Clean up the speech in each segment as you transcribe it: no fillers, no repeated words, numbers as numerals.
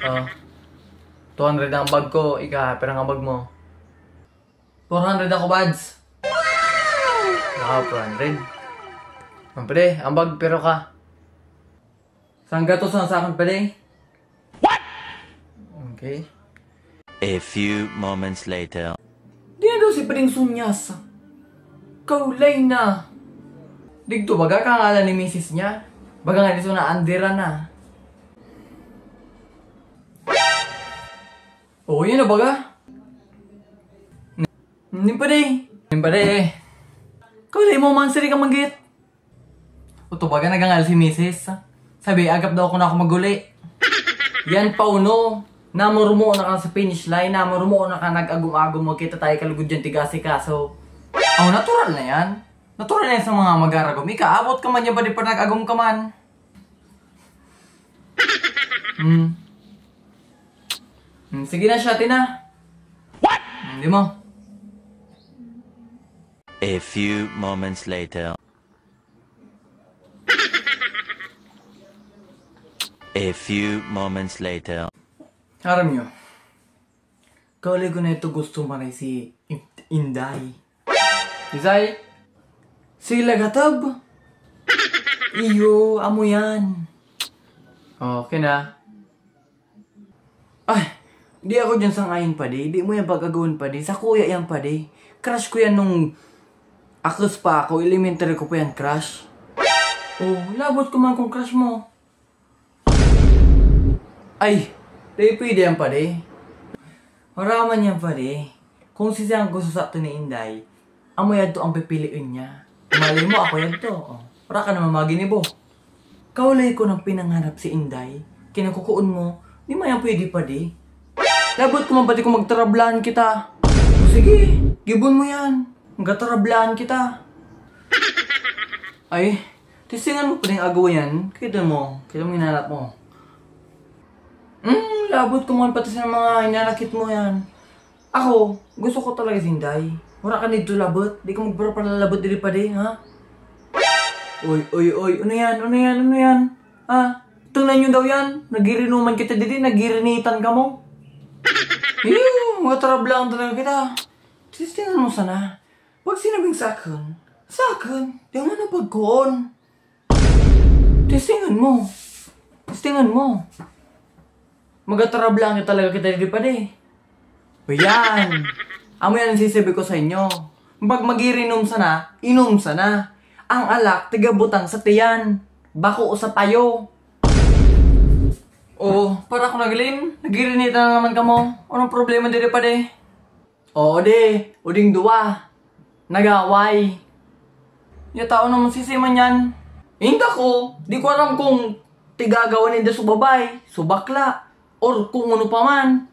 Oh. 200 ang bag ko. Ika, pero ang bag mo. 400 ako, Bads. Wow, 400. Pwede, ang bag, pero ka. Saan gatos na sa akin, pwede? What? Okay. A few moments later. Di na daw si Pading Sunyas. Kaulay na. Digto baga kangalan ni misis niya. Baga nga dito na andira na. Oo, yun na baga. Hindi pa di. Hindi pa di. Kaulay mo man siri ka magit. O to baga nagangal si misis. Sabi, agap daw ako na ako maguli. Yan pa uno. Namurumo na ka sa finish line, namurumo na ka nag-agum-agum mo, kita tayo kalugod dyan tigasi ka, so... Oh, natural na yan. Natural na yan sa mga mag-aragom. Ika, abot ka man yan ba di pa nag-agum ka man? Sige na siya, Tina. What? Hindi mo. A few moments later. A few moments later. Aram nyo, kauli ko na ito gusto maray si Inday. Isay, si Lagatab. Iyo, amo yan. Okay na. Ay, di ako dyan sangayin pa di. Di mo yan pagkagawin pa di. Sa kuya yan pa di. Crush ko yan nung akos pa ako. Elementary ko pa yan crush. Oh, labot ko man kung crush mo. Ay, di pwede yan pa di. Maraman yan pa di. Kung si Siyang gusto sa ito ni Inday, amo yan to ang pipiliin niya. Malay mo, ako yan to. Oh, para ka naman maginibo. Kaulay ko ng pinanghanap si Inday. Kinakukuon mo, di mo yan pwede pa di. Labot ko man pati kung magtarablaan kita. O sige, gibon mo yan. Magtarablaan kita. Ay, tisingan mo pa rin agaw yan. Kita mo hinanap mo. Labot ko man pati sa mga hinanakit mo yan. Ako, gusto ko talaga si Inday. Wala ka nito labot. Di ka magparapalalabot dili pa di, ha? Oy, ano yan? Ha? Tingnan nyo daw yan. Nagirinuman kita dito, nagirinitan ka mo. Yung, matarablaan talaga kita. Tingnan mo sana. Pag sinabing sa akin, di mo na pagkoon. Testingan mo. Magatarablaan talaga kita dito pa di. O yan. Amo yan ang sisibi ko sa inyo. Pag magirinom sana, inom sana. Ang alak, tigabutang sa tiyan. Bako o sa tayo. Oh, para ako nagirinita na naman ka mo. Anong problema dito pa di? Oo di, uding duwa. Nagaway. Yung tao naman sisiman yan. Hindi ko. Di ko alam kung tigagawan nila sa babay, subakla, or kung ano pa man.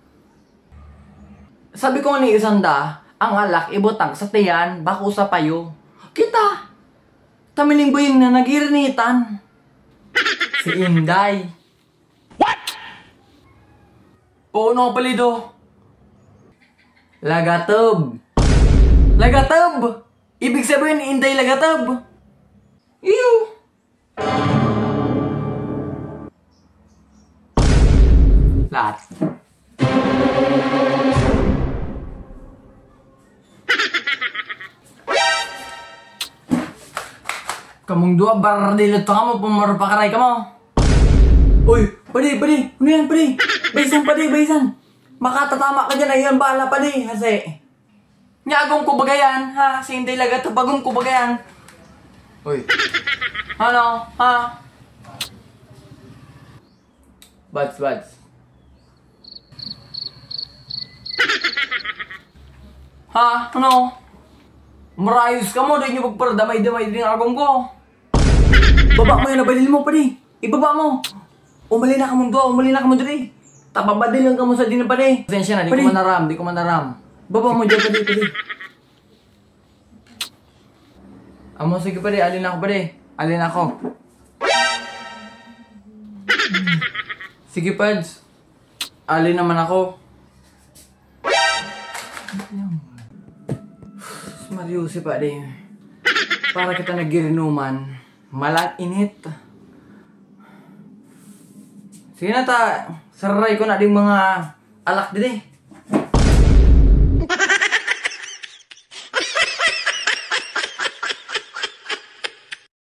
Sabi ko ni Isanda, ang alak ibutang sa tiyan, bako sa payo. Kita! Tamiling boying na nagirinitan. Si Inday. What? Oo, no, palido. Lagatab. Ibig sabihin, Inday Lagatab. Iyo. Lahat. Kamong dua bardilot ka mo, pumarapakaray ka mo. Uy, padi. Ano yan, padi? Baysan. Makatatama ka dyan, ayun, bahala, padi. Kasi, nyagong ko bagayan, ha? Si Inday Lagatab, bagong ko bagayan. Uy. Ano, ha? Bads. Ha? Ano? Marayos ka mo, dahil nyo magparadamay-damay din ang agong ko. Baba mo yun, nabalil mo pa di. Ibaba mo. Umali na ka mo di. Tapabadilan ka mo sa din pa di. Pasensya na, di ko manaram. Baba mo dyan pa di. Amo, sige pa di, alin ako. Sige, Pads. Alin naman ako. Mariusi pa di. Para kita nagirinuman. Malang init. Sige na ta. Saray ko na ding mga alak diri.